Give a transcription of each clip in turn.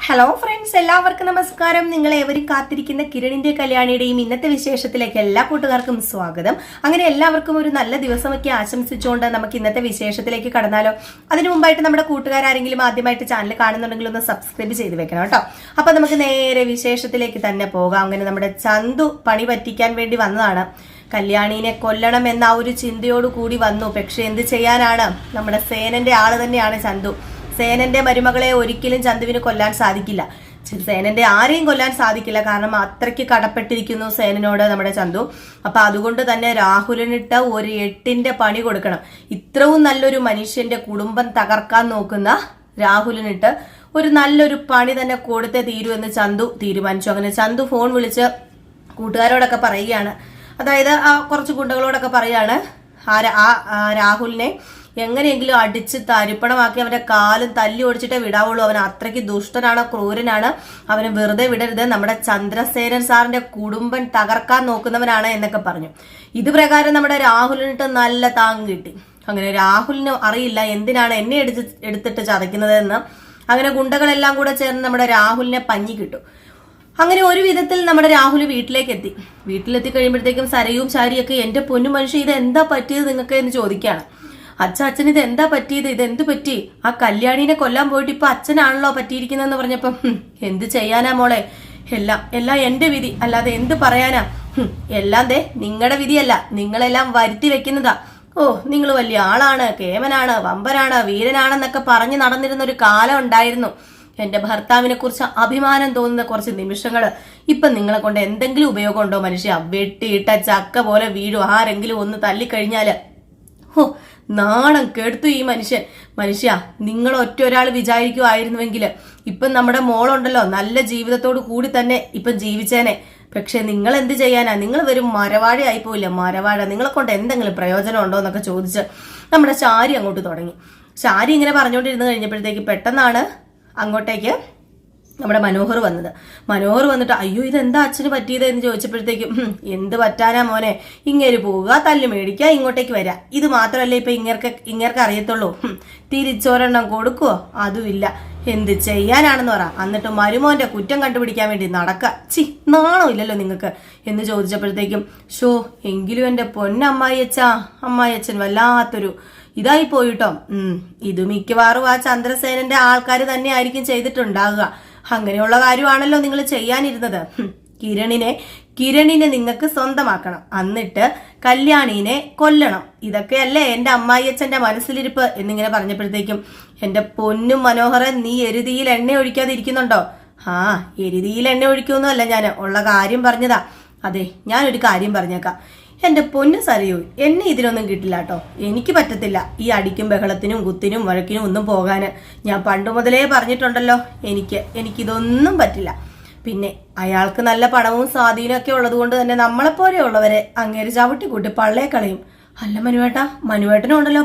Hello friends, എല്ലാവർക്കും നമസ്കാരം. നിങ്ങൾ ഏവരും കാത്തിരിക്കുന്ന കിരണിന്റെ കല്യാണിയുടെയും ഇന്നത്തെ വിശേഷത്തിലേക്ക് എല്ലാ കൂട്ടുകാർക്കും സ്വാഗതം. അങ്ങനെ എല്ലാവർക്കും ഒരു നല്ല ദിവസമൊക്കെ ആശംസിച്ചുകൊണ്ട് നമുക്ക് ഇന്നത്തെ വിശേഷത്തിലേക്ക് കടന്നാലോ. അതിനു മുമ്പായിട്ട് നമ്മുടെ കൂട്ടുകാരെങ്കിലും ആദ്യമായിട്ട് ചാനൽ കാണുന്നുണ്ടെങ്കിൽ ഒന്ന് സബ്സ്ക്രൈബ് ചെയ്ത് വെക്കണം കേട്ടോ. അപ്പൊ നമുക്ക് നേരെ വിശേഷത്തിലേക്ക് തന്നെ പോകാം. അങ്ങനെ നമ്മുടെ ചന്തു പണി പറ്റിക്കാൻ വേണ്ടി വന്നതാണ്. കല്യാണിനെ കൊല്ലണം എന്ന ആ ഒരു ചിന്തയോട് കൂടി വന്നു. പക്ഷെ എന്ത് ചെയ്യാനാണ്, നമ്മുടെ സേനന്റെ ആള് തന്നെയാണ് ചന്തു. സേനന്റെ മരുമകളെ ഒരിക്കലും ചന്തുവിന് കൊല്ലാൻ സാധിക്കില്ല. സേനന്റെ ആരെയും കൊല്ലാൻ സാധിക്കില്ല. കാരണം അത്രയ്ക്ക് കടപ്പെട്ടിരിക്കുന്നു സേനനോട് നമ്മുടെ ചന്തു. അപ്പൊ അതുകൊണ്ട് തന്നെ രാഹുലിനിട്ട് ഒരു 8ന്റെ പണി കൊടുക്കണം. ഇത്രയും നല്ലൊരു മനുഷ്യന്റെ കുടുംബം തകർക്കാൻ നോക്കുന്ന രാഹുലിനിട്ട് ഒരു നല്ലൊരു പണി തന്നെ കൊടുത്തേ തീരൂ എന്ന് ചന്തു തീരുമാനിച്ചു. അങ്ങനെ ചന്തു ഫോൺ വിളിച്ച് കൂട്ടുകാരോടൊക്കെ പറയുകയാണ്. അതായത് ആ കുറച്ച് ഗുണ്ടകളോടൊക്കെ പറയാണ്, ആ രാഹുലിനെ എങ്ങനെയെങ്കിലും അടിച്ച് തരിപ്പണമാക്കി അവന്റെ കാലും തല്ലി ഓടിച്ചിട്ടേ വിടാവുള്ളൂ. അവൻ അത്രയ്ക്ക് ദുഷ്ടനാണ്, ക്രൂരനാണ്. അവനെ വെറുതെ വിടരുത്. നമ്മുടെ ചന്ദ്രസേനൻ സാറിന്റെ കുടുംബം തകർക്കാൻ നോക്കുന്നവനാണ് എന്നൊക്കെ പറഞ്ഞു. ഇത് പ്രകാരം നമ്മുടെ രാഹുലിനിട്ട് നല്ല താങ്ങ് കിട്ടി. അങ്ങനെ രാഹുലിന് അറിയില്ല എന്തിനാണ് എന്നെ എടുത്തിട്ട് ചതയ്ക്കുന്നത് എന്ന്. അങ്ങനെ ഗുണ്ടകളെല്ലാം കൂടെ ചേർന്ന് നമ്മുടെ രാഹുലിനെ പഞ്ഞി കിട്ടും. അങ്ങനെ ഒരു വിധത്തിൽ നമ്മുടെ രാഹുൽ വീട്ടിലെത്തി കഴിയുമ്പോഴത്തേക്കും സരയും ചാരിയൊക്കെ എന്റെ പൊന്നു മനുഷ്യ ഇത് എന്താ പറ്റിയത് നിങ്ങൾക്ക് എന്ന് ചോദിക്കുകയാണ്. അച്ഛൻ ഇത് എന്താ പറ്റിയത്, ഇത് എന്ത് പറ്റി? ആ കല്യാണിനെ കൊല്ലാൻ പോയിട്ട് ഇപ്പൊ അച്ഛനാണല്ലോ പറ്റിയിരിക്കുന്നതെന്ന് പറഞ്ഞപ്പം എന്ത് ചെയ്യാനാ മോളെ, എല്ലാം എന്റെ വിധി, അല്ലാതെ എന്ത് പറയാനാ. എല്ലാം നിങ്ങളുടെ വിധിയല്ല, നിങ്ങളെല്ലാം വരുത്തി വെക്കുന്നതാ. ഓ, നിങ്ങൾ വലിയ ആളാണ്, കേമനാണ്, വമ്പനാണ്, വീരനാണെന്നൊക്കെ പറഞ്ഞു നടന്നിരുന്ന ഒരു കാലം ഉണ്ടായിരുന്നു. എന്റെ ഭർത്താവിനെ കുറിച്ച് അഭിമാനം തോന്നുന്ന കുറച്ച് നിമിഷങ്ങള് ഇപ്പൊ നിങ്ങളെ കൊണ്ട് എന്തെങ്കിലും ഉപയോഗമുണ്ടോ മനുഷ്യ? വെട്ടിയിട്ട ചക്ക പോലെ വീഴും. ആരെങ്കിലും ഒന്ന് തല്ലിക്കഴിഞ്ഞാല് ഹോ, നാണം കെടുത്തു ഈ മനുഷ്യ. നിങ്ങൾ ഒരാൾ വിചാരിക്കുമായിരുന്നുവെങ്കിൽ ഇപ്പം നമ്മുടെ മോളുണ്ടല്ലോ നല്ല ജീവിതത്തോടു കൂടി തന്നെ ഇപ്പം ജീവിച്ചേനെ. പക്ഷെ നിങ്ങൾ എന്ത് ചെയ്യാനാ? നിങ്ങൾ വെറും മരവാഴ ആയിപ്പോയില്ല. മരവാഴ, നിങ്ങളെ കൊണ്ട് എന്തെങ്കിലും പ്രയോജനം ഉണ്ടോ എന്നൊക്കെ ചോദിച്ച് നമ്മുടെ ചാരി അങ്ങോട്ട് തുടങ്ങി. ചാരി ഇങ്ങനെ പറഞ്ഞുകൊണ്ടിരുന്ന് കഴിഞ്ഞപ്പോഴത്തേക്ക് പെട്ടെന്നാണ് അങ്ങോട്ടേക്ക് നമ്മുടെ മനോഹർ വന്നിട്ട് അയ്യോ ഇതെന്താ അച്ഛന് പറ്റിയത് എന്ന് ചോദിച്ചപ്പോഴത്തേക്കും എന്ത് പറ്റാനാ മോനെ, ഇങ്ങേര് പോവുക, തല്ല് മേടിക്കുക, ഇങ്ങോട്ടേക്ക് വരാം. ഇത് മാത്രമല്ല ഇപ്പൊ ഇങ്ങേർക്ക് അറിയത്തുള്ളൂ. തിരിച്ചൊരെണ്ണം കൊടുക്കുവോ? അതുമില്ല. എന്ത് ചെയ്യാനാണെന്ന് പറ. എന്നിട്ട് മരുമോന്റെ കുറ്റം കണ്ടുപിടിക്കാൻ വേണ്ടി നാണോ ഇല്ലല്ലോ നിങ്ങൾക്ക് എന്ന് ചോദിച്ചപ്പോഴത്തേക്കും ഷോ എങ്കിലും എന്റെ അമ്മായിയച്ഛൻ വല്ലാത്തൊരു ഇതായി പോയിട്ടോ. ഇത് മിക്കവാറും ആ ചന്ദ്രസേനന്റെ ആൾക്കാർ തന്നെ ആയിരിക്കും ചെയ്തിട്ടുണ്ടാകുക. അങ്ങനെയുള്ള കാര്യമാണല്ലോ നിങ്ങൾ ചെയ്യാനിരുന്നത്. കിരണിനെ നിങ്ങൾക്ക് സ്വന്തമാക്കണം, എന്നിട്ട് കല്യാണിനെ കൊല്ലണം. ഇതൊക്കെയല്ലേ എന്റെ അമ്മായിയച്ഛന്റെ മനസ്സിലിരിപ്പ് എന്നിങ്ങനെ പറഞ്ഞപ്പോഴത്തേക്കും എന്റെ പൊന്നും മനോഹരൻ, നീ എരുതിയിൽ എണ്ണ ഒഴിക്കാതെ ഇരിക്കുന്നുണ്ടോ? എരുതിയിൽ എണ്ണ ഒഴിക്കുമെന്നല്ല, ഞാൻ ഉള്ള കാര്യം പറഞ്ഞതാ. അതെ, ഞാനൊരു കാര്യം പറഞ്ഞേക്കാം. എന്റെ പൊന്നു സരയൂ, എന്നെ ഇതിനൊന്നും കിട്ടില്ല കേട്ടോ. എനിക്ക് പറ്റത്തില്ല ഈ അടിക്കും ബഹളത്തിനും കുത്തിനും വഴക്കിനും ഒന്നും പോകാന്. ഞാൻ പണ്ട് മുതലേ പറഞ്ഞിട്ടുണ്ടല്ലോ, എനിക്കിതൊന്നും പറ്റില്ല. പിന്നെ അയാൾക്ക് നല്ല പണവും സ്വാധീനവും ഒക്കെ ഉള്ളത് കൊണ്ട് തന്നെ നമ്മളെപ്പോലെയുള്ളവരെ അങ്ങേര് ചവിട്ടിക്കൂട്ടി പള്ളയെ കളയും. അല്ല മനുവേട്ടനും ഉണ്ടല്ലോ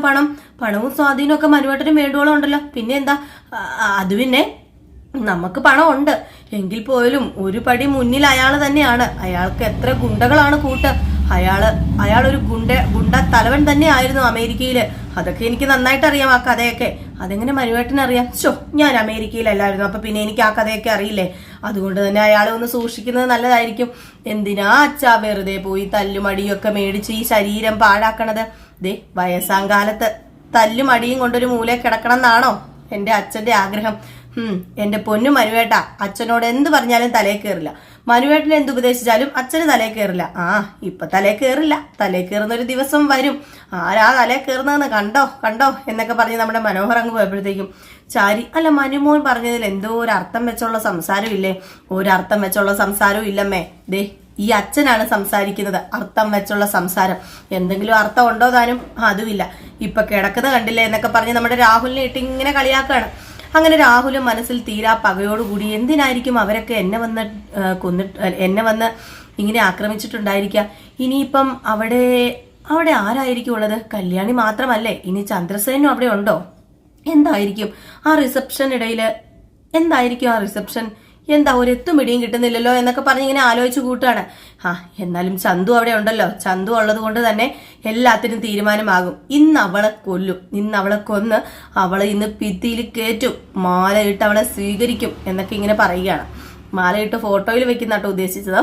പണവും സ്വാധീനവും ഒക്കെ മനുവേട്ടനും വേണ്ടുവോളം ഉണ്ടല്ലോ. പിന്നെ എന്താ, അത് പിന്നെ നമുക്ക് പണമുണ്ട് എങ്കിൽ പോലും ഒരു പടി മുന്നിൽ അയാൾ തന്നെയാണ്. അയാൾക്ക് എത്ര ഗുണ്ടകളാണ് കൂട്ട്. അയാളൊരു ഗുണ്ട തലവൻ തന്നെ ആയിരുന്നു അമേരിക്കയില്. അതൊക്കെ എനിക്ക് നന്നായിട്ട് അറിയാം ആ കഥയൊക്കെ. അതെങ്ങനെ മനുവേട്ടനറിയാം? ഞാൻ അമേരിക്കയിലല്ലായിരുന്നു, അപ്പൊ പിന്നെ എനിക്ക് ആ കഥയൊക്കെ അറിയില്ലേ. അതുകൊണ്ട് തന്നെ അയാളെ ഒന്ന് സൂക്ഷിക്കുന്നത് നല്ലതായിരിക്കും. എന്തിനാ അച്ഛാ വെറുതെ പോയി തല്ലുമടിയൊക്കെ മേടിച്ച് ഈ ശരീരം പാഴാക്കണത്? വയസ്സാം കാലത്ത് തല്ലുമടിയും കൊണ്ടൊരു മൂലയിൽ കിടക്കണം എന്നാണോ എന്റെ അച്ഛന്റെ ആഗ്രഹം? എന്റെ പൊന്നു മനുവേട്ട, അച്ഛനോട് എന്ത് പറഞ്ഞാലും തലേ കയറില്ല. മനുവേട്ടനെ എന്ത് ഉപദേശിച്ചാലും അച്ഛന് തലേ കയറില്ല. ഇപ്പൊ തലേ കയറില്ല, തലേ കയറുന്ന ഒരു ദിവസം വരും. ആരാ തലേ കയറുന്നതെന്ന് കണ്ടോ എന്നൊക്കെ പറഞ്ഞ് നമ്മുടെ മനോഹർ അങ്ങ് പോയപ്പോഴത്തേക്കും ചാരി, അല്ല മനുമോൻ പറഞ്ഞതിൽ എന്തോ ഒരു അർത്ഥം വെച്ചുള്ള സംസാരം ഇല്ലേ? ഒരർത്ഥം വെച്ചുള്ള സംസാരവും ഇല്ലമ്മേ. ഈ അച്ഛനാണ് സംസാരിക്കുന്നത്, അർത്ഥം വെച്ചുള്ള സംസാരം. എന്തെങ്കിലും അർത്ഥം ഉണ്ടോ താനും? അതുമില്ല. ഇപ്പൊ കിടക്കുന്ന കണ്ടില്ലേ എന്നൊക്കെ പറഞ്ഞ് നമ്മുടെ രാഹുലിനെ ഇട്ട് ഇങ്ങനെ കളിയാക്കാണ്. അങ്ങനെ രാഹുലും മനസ്സിൽ തീരാ പകയോടുകൂടി എന്തിനായിരിക്കും അവരൊക്കെ എന്നെ വന്ന് ഇങ്ങനെ ആക്രമിച്ചിട്ടുണ്ടായിരിക്കുക. ഇനിയിപ്പം അവിടെ ആരായിരിക്കും ഉള്ളത്? കല്യാണി മാത്രമല്ലേ, ഇനി ചന്ദ്രസേനും അവിടെ ഉണ്ടോ? എന്തായിരിക്കും ആ റിസപ്ഷൻ? എന്താ ഒരു എത്തും പിടിയും കിട്ടുന്നില്ലല്ലോ എന്നൊക്കെ പറഞ്ഞ് ഇങ്ങനെ ആലോചിച്ച് കൂട്ടുകയാണ്. എന്നാലും ചന്തു അവിടെ ഉണ്ടല്ലോ, ചന്തു ഉള്ളത് കൊണ്ട് തന്നെ എല്ലാത്തിനും തീരുമാനമാകും. ഇന്ന് അവളെ കൊല്ലും, ഇന്ന് അവളെ കൊന്ന് അവളെ ഇന്ന് ഭിത്തിയിൽ കയറ്റും, മാലയിട്ട് അവളെ സ്വീകരിക്കും എന്നൊക്കെ ഇങ്ങനെ പറയുകയാണ്. മാലയിട്ട് ഫോട്ടോയിൽ വെക്കുന്നതാട്ടോ ഉദ്ദേശിച്ചത്.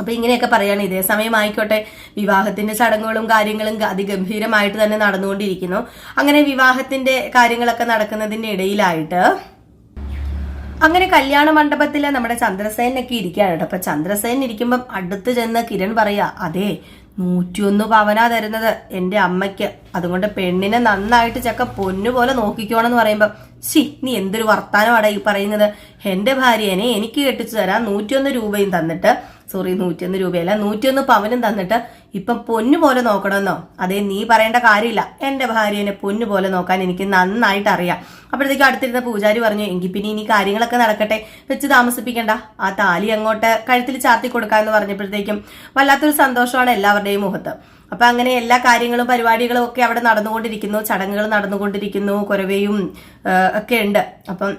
അപ്പൊ ഇങ്ങനെയൊക്കെ പറയാണ്. ഇതേ സമയം ആയിക്കോട്ടെ, വിവാഹത്തിന്റെ ചടങ്ങുകളും കാര്യങ്ങളും അതിഗംഭീരമായിട്ട് തന്നെ നടന്നുകൊണ്ടിരിക്കുന്നു. അങ്ങനെ വിവാഹത്തിന്റെ കാര്യങ്ങളൊക്കെ നടക്കുന്നതിന്റെ ഇടയിലായിട്ട് അങ്ങനെ കല്യാണ മണ്ഡപത്തില് നമ്മുടെ ചന്ദ്രസേനൊക്കെ ഇരിക്കുകയാണ് കേട്ടോ. അപ്പൊ ചന്ദ്രസേൻ ഇരിക്കുമ്പം അടുത്ത് ചെന്ന് കിരൺ പറയാ, അതെ 101 പവനാ തരുന്നത് എന്റെ അമ്മയ്ക്ക്, അതുകൊണ്ട് പെണ്ണിനെ നന്നായിട്ട് ചക്ക പൊന്നുപോലെ നോക്കിക്കോണെന്ന് പറയുമ്പോ, നീ എന്തൊരു വർത്താനമാടാ ഈ പറയുന്നത്, എന്റെ ഭാര്യനെ എനിക്ക് കെട്ടിച്ചു തരാൻ 101 രൂപയും തന്നിട്ട്, 101 രൂപയല്ല 101 പവനും തന്നിട്ട് ഇപ്പം പൊന്നുപോലെ നോക്കണമെന്നോ? അതേ, നീ പറയേണ്ട കാര്യമില്ല, എന്റെ ഭാര്യനെ പൊന്നുപോലെ നോക്കാൻ എനിക്ക് നന്നായിട്ട് അറിയാം. അപ്പോഴത്തേക്കും അടുത്തിരുന്ന പൂജാരി പറഞ്ഞു, എങ്കിൽ പിന്നെ ഇനി കാര്യങ്ങളൊക്കെ നടക്കട്ടെ, വെച്ച് താമസിപ്പിക്കണ്ട, ആ താലി അങ്ങോട്ട് കഴുത്തിൽ ചാർത്തി കൊടുക്കാന്ന് പറഞ്ഞപ്പോഴത്തേക്കും വല്ലാത്തൊരു സന്തോഷമാണ് എല്ലാവരുടെയും മുഖത്ത്. അപ്പൊ അങ്ങനെ എല്ലാ കാര്യങ്ങളും പരിപാടികളും ഒക്കെ അവിടെ നടന്നുകൊണ്ടിരിക്കുന്നു, ചടങ്ങുകൾ നടന്നുകൊണ്ടിരിക്കുന്നു, കുരവയും ഒക്കെ ഉണ്ട്. അപ്പം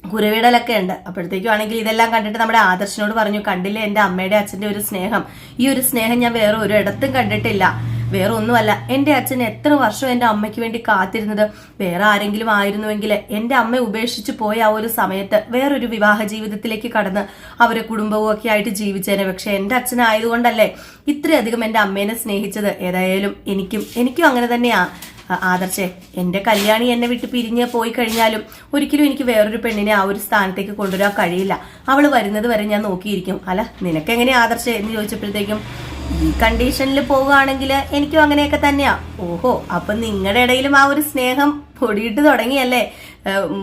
കുരവിടലൊക്കെ ഉണ്ട്. അപ്പോഴത്തേക്കും ആണെങ്കിൽ ഇതെല്ലാം കണ്ടിട്ട് നമ്മുടെ ആദർശനോട് പറഞ്ഞു, കണ്ടില്ലേ എന്റെ അമ്മയുടെ അച്ഛന്റെ ഒരു സ്നേഹം, ഈ ഒരു സ്നേഹം ഞാൻ വേറെ ഒരു ഇടത്തും കണ്ടിട്ടില്ല. വേറെ ഒന്നുമല്ല, എന്റെ അച്ഛൻ എത്ര വർഷം എന്റെ അമ്മയ്ക്ക് വേണ്ടി കാത്തിരുന്നത്. വേറെ ആരെങ്കിലും ആയിരുന്നുവെങ്കിൽ എന്റെ അമ്മ ഉപേക്ഷിച്ചു പോയ ആ ഒരു സമയത്ത് വേറൊരു വിവാഹ ജീവിതത്തിലേക്ക് കടന്ന് അവരെ കുടുംബവും ഒക്കെ ആയിട്ട് ജീവിച്ചേനെ. പക്ഷെ എന്റെ അച്ഛനായതുകൊണ്ടല്ലേ ഇത്രയധികം എന്റെ അമ്മേനെ സ്നേഹിച്ചത്. ഏതായാലും എനിക്കും അങ്ങനെ തന്നെയാ ആദർശേ. എന്റെ കല്യാണി എന്നെ വിട്ട് പിരിഞ്ഞ് പോയി കഴിഞ്ഞാലും ഒരിക്കലും എനിക്ക് വേറൊരു പെണ്ണിനെ ആ ഒരു സ്ഥാനത്തേക്ക് കൊണ്ടുവരാൻ കഴിയില്ല. അവള് വരുന്നത് വരെ ഞാൻ നോക്കിയിരിക്കും. അല്ല, നിനക്കെങ്ങനെ ആദർശേ എന്ന് ചോദിച്ചപ്പോഴത്തേക്കും, ഈ കണ്ടീഷനിൽ പോവുകയാണെങ്കിൽ എനിക്കും അങ്ങനെയൊക്കെ തന്നെയാ. ഓഹോ, അപ്പൊ നിങ്ങളുടെ ഇടയിലും ആ ഒരു സ്നേഹം പൊടിയിട്ട് തുടങ്ങിയല്ലേ,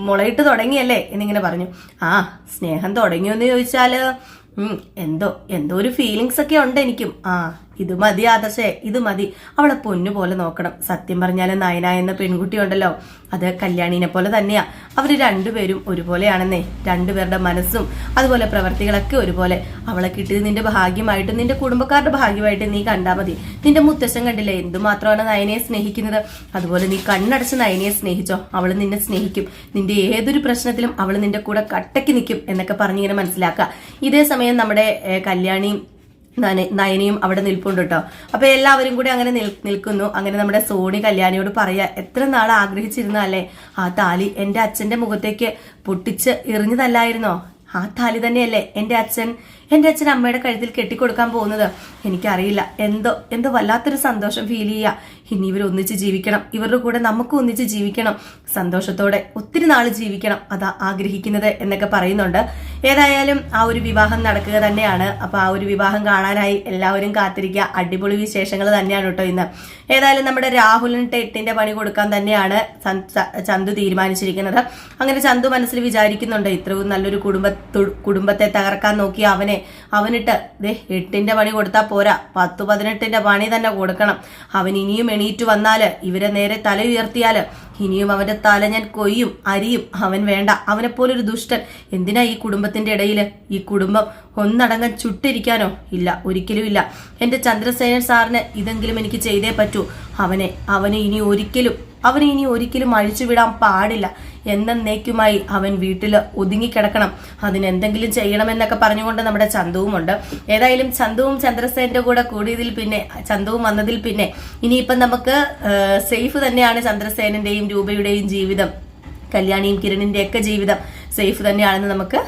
മുളയിട്ട് തുടങ്ങിയല്ലേ എന്നിങ്ങനെ പറഞ്ഞു. സ്നേഹം തുടങ്ങിയോന്ന് ചോദിച്ചാല് എന്തോ ഒരു ഫീലിങ്സ് ഒക്കെ ഉണ്ട് എനിക്കും. ഇത് മതി ആദർശേ, ഇത് മതി, അവളെ പൊന്നു പോലെ നോക്കണം. സത്യം പറഞ്ഞാല് നയന എന്ന പെൺകുട്ടി ഉണ്ടല്ലോ, അത് കല്യാണിനെ പോലെ തന്നെയാ. അവര് രണ്ടുപേരും ഒരുപോലെയാണെന്നേ, രണ്ടുപേരുടെ മനസ്സും അതുപോലെ പ്രവർത്തികളൊക്കെ ഒരുപോലെ. അവളെ കിട്ടിയത് നിന്റെ ഭാഗ്യമായിട്ട്, നിന്റെ കുടുംബക്കാരുടെ ഭാഗ്യമായിട്ട് നീ കണ്ടാ മതി. നിന്റെ മുത്തശ്ശൻ കണ്ടില്ലേ എന്തുമാത്രമാണ് നയനയെ സ്നേഹിക്കുന്നത്, അതുപോലെ നീ കണ്ണടച്ച് നയനയെ സ്നേഹിച്ചോ, അവള് നിന്നെ സ്നേഹിക്കും. നിന്റെ ഏതൊരു പ്രശ്നത്തിലും അവള് നിന്റെ കൂടെ കട്ടയ്ക്ക് നിൽക്കും എന്നൊക്കെ പറഞ്ഞിങ്ങനെ മനസ്സിലാക്കുക. ഇതേ സമയം നമ്മുടെ കല്യാണിയും നയനയും അവിടെ നിൽപ്പുണ്ട് കേട്ടോ. അപ്പൊ എല്ലാവരും കൂടി അങ്ങനെ നിൽക്കുന്നു. അങ്ങനെ നമ്മുടെ സോണി കല്യാണിയോട് പറയാ, എത്ര നാൾ ആഗ്രഹിച്ചിരുന്നല്ലേ ആ താലി എന്റെ അച്ഛന്റെ മുഖത്തേക്ക് പൊട്ടിച്ച് എറിഞ്ഞതല്ലായിരുന്നോ? ആ താലി തന്നെയല്ലേ എന്റെ അച്ഛൻ അമ്മയുടെ കഴുത്തിൽ കെട്ടിക്കൊടുക്കാൻ പോകുന്നത്. എനിക്കറിയില്ല, എന്തോ വല്ലാത്തൊരു സന്തോഷം ഫീൽ ചെയ്യുക. ഇനി ഇവർ ഒന്നിച്ച് ജീവിക്കണം, ഇവരുടെ കൂടെ നമുക്ക് ഒന്നിച്ച് ജീവിക്കണം, സന്തോഷത്തോടെ ഒത്തിരി നാൾ ജീവിക്കണം, അതാ ആഗ്രഹിക്കുന്നത് എന്നൊക്കെ പറയുന്നുണ്ട്. ഏതായാലും ആ ഒരു വിവാഹം നടക്കുക തന്നെയാണ്. അപ്പൊ ആ ഒരു വിവാഹം കാണാനായി എല്ലാവരും കാത്തിരിക്കുക. അടിപൊളി വിശേഷങ്ങൾ തന്നെയാണ് കേട്ടോ ഇന്ന്. ഏതായാലും നമ്മുടെ രാഹുലിന് 8ന്റെ പണി കൊടുക്കാൻ തന്നെയാണ് ചന്തു തീരുമാനിച്ചിരിക്കുന്നത്. അങ്ങനെ ചന്തു മനസ്സിൽ വിചാരിക്കുന്നുണ്ട്, ഇത്രയും നല്ലൊരു കുടുംബത്തെ തകർക്കാൻ നോക്കി അവനിട്ട് 8ന്റെ പണി കൊടുത്താൽ പോരാ, 10-18ന്റെ പണി തന്നെ കൊടുക്കണം. അവൻ ഇനിയും എണീറ്റ് വന്നാല്, ഇവരെ നേരെ തല ഉയർത്തിയാല് ഇനിയും അവന്റെ തല ഞാൻ കൊയ്യും, അരിയും. അവൻ വേണ്ട, അവനെ പോലൊരു ദുഷ്ടൻ എന്തിനാ ഈ കുടുംബത്തിന്റെ ഇടയില്? ഈ കുടുംബം ഒന്നടങ്കം ചുട്ടിരിക്കാനോ? ഇല്ല, ഒരിക്കലും ഇല്ല. എന്റെ ചന്ദ്രസേനൻ സാറിന് ഇതെങ്കിലും എനിക്ക് ചെയ്തേ പറ്റൂ. അവനെ ഇനി ഒരിക്കലും അഴിച്ചുവിടാൻ പാടില്ല. എന്നേക്കുമായി അവൻ വീട്ടില് ഒതുങ്ങിക്കിടക്കണം, അതിനെന്തെങ്കിലും ചെയ്യണമെന്നൊക്കെ പറഞ്ഞുകൊണ്ട് നമ്മുടെ ചന്തുവുമുണ്ട്. ഏതായാലും ചന്തുവും ചന്ദ്രസേനന്റെ കൂടെ കൂടിയതിൽ പിന്നെ, ചന്തുവും വന്നതിൽ പിന്നെ ഇനിയിപ്പം നമുക്ക് സേഫ് തന്നെയാണ് ചന്ദ്രസേനന്റെയും രൂപയുടെയും ജീവിതം, കല്യാണിയും കിരണിന്റെ ഒക്കെ ജീവിതം സേഫ് തന്നെയാണെന്ന് നമുക്ക്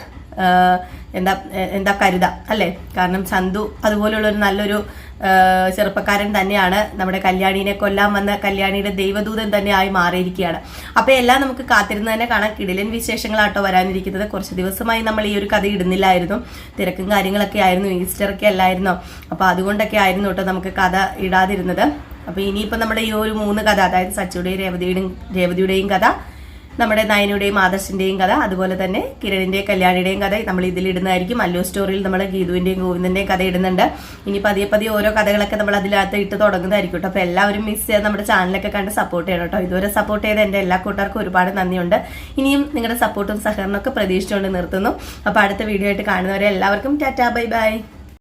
എന്താ കരുതാം അല്ലേ? കാരണം ചന്തു അതുപോലുള്ള ഒരു നല്ലൊരു ചെറുപ്പക്കാരൻ തന്നെയാണ്. നമ്മുടെ കല്യാണിനെ കൊല്ലാൻ വന്ന കല്യാണിയുടെ ദൈവദൂതൻ തന്നെ ആയി മാറിയിരിക്കുകയാണ്. അപ്പൊ എല്ലാം നമുക്ക് കാത്തിരുന്ന് തന്നെ കാണാം. കിടിലൻ വിശേഷങ്ങളാട്ടോ വരാനിരിക്കുന്നത്. കുറച്ച് ദിവസമായി നമ്മൾ ഈ ഒരു കഥ ഇടുന്നില്ലായിരുന്നു, തിരക്കും കാര്യങ്ങളൊക്കെ ആയിരുന്നു, ഈസ്റ്റർ ഒക്കെ അല്ലായിരുന്നോ, അപ്പൊ അതുകൊണ്ടൊക്കെ ആയിരുന്നു കേട്ടോ നമുക്ക് കഥ ഇടാതിരുന്നത്. അപ്പൊ ഇനിയിപ്പോ നമ്മുടെ ഈ ഒരു 3 കഥ, അതായത് സച്ചിയുടെയും രേവതിയുടെയും കഥ, നമ്മുടെ നയനുടെയും ആദർശിന്റെയും കഥ, അതുപോലെ തന്നെ കിരണിന്റെയും കല്യാണിയുടെയും കഥ നമ്മൾ ഇതിൽ ഇടുന്നതായിരിക്കും. മല്ലു സ്റ്റോറിയിൽ നമ്മൾ ഗീതുവിന്റെയും ഗോവിന്ദന്റെയും കഥ ഇടുന്നുണ്ട്. ഇനി പതിയെ ഓരോ കഥകളൊക്കെ നമ്മൾ അതിനകത്ത് ഇട്ട് തുടങ്ങുന്നതായിരിക്കും കേട്ടോ. അപ്പൊ എല്ലാവരും മിസ് ചെയ്യാതെ നമ്മുടെ ചാനലൊക്കെ കണ്ട് സപ്പോർട്ട് ചെയ്യണം കേട്ടോ. ഇതുവരെ സപ്പോർട്ട് ചെയ്ത എന്റെ എല്ലാ കൂട്ടുകാർക്കും ഒരുപാട് നന്ദിയുണ്ട്. ഇനിയും നിങ്ങളുടെ സപ്പോർട്ടും സഹകരണമൊക്കെ പ്രതീക്ഷിച്ചുകൊണ്ട് നിർത്തുന്നു. അപ്പൊ അടുത്ത വീഡിയോ ആയിട്ട് കാണുന്നവരെ എല്ലാവർക്കും ടാറ്റാ, ബൈ ബൈ.